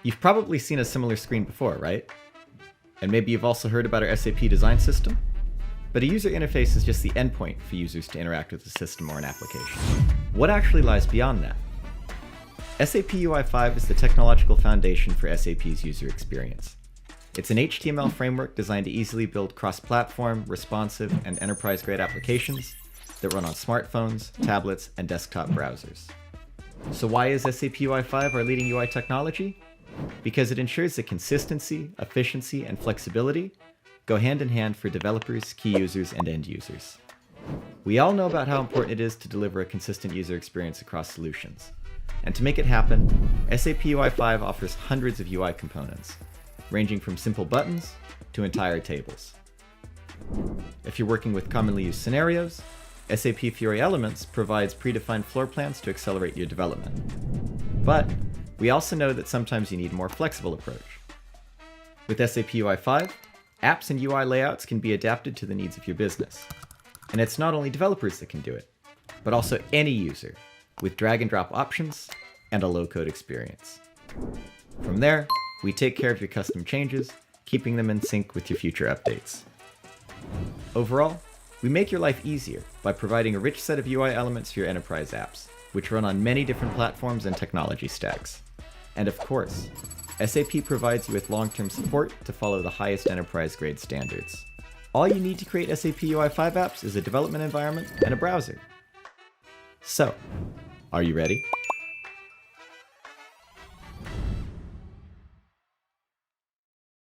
You've probably seen a similar screen before, right? And maybe you've also heard about our SAP design system? But a user interface is just the endpoint for users to interact with a system or an application. What actually lies beyond that? SAP UI5 is the technological foundation for SAP's user experience. It's an HTML framework designed to easily build cross-platform, responsive, and enterprise-grade applications that run on smartphones, tablets, and desktop browsers. So why is SAP UI5 our leading UI technology? Because it ensures that consistency, efficiency, and flexibility go hand in hand for developers, key users, and end users. We all know about how important it is to deliver a consistent user experience across solutions. And to make it happen, SAP UI5 offers hundreds of UI components, ranging from simple buttons to entire tables. If you're working with commonly used scenarios, SAP Fiori Elements provides predefined floor plans to accelerate your development. But we also know that sometimes you need a more flexible approach. With SAP UI5, apps and UI layouts can be adapted to the needs of your business. And it's not only developers that can do it, but also any user with drag and drop options and a low-code experience. From there, we take care of your custom changes, keeping them in sync with your future updates. Overall, we make your life easier by providing a rich set of UI elements for your enterprise apps, which run on many different platforms and technology stacks. And of course, SAP provides you with long-term support to follow the highest enterprise-grade standards. All you need to create SAP UI5 apps is a development environment and a browser. So, are you ready?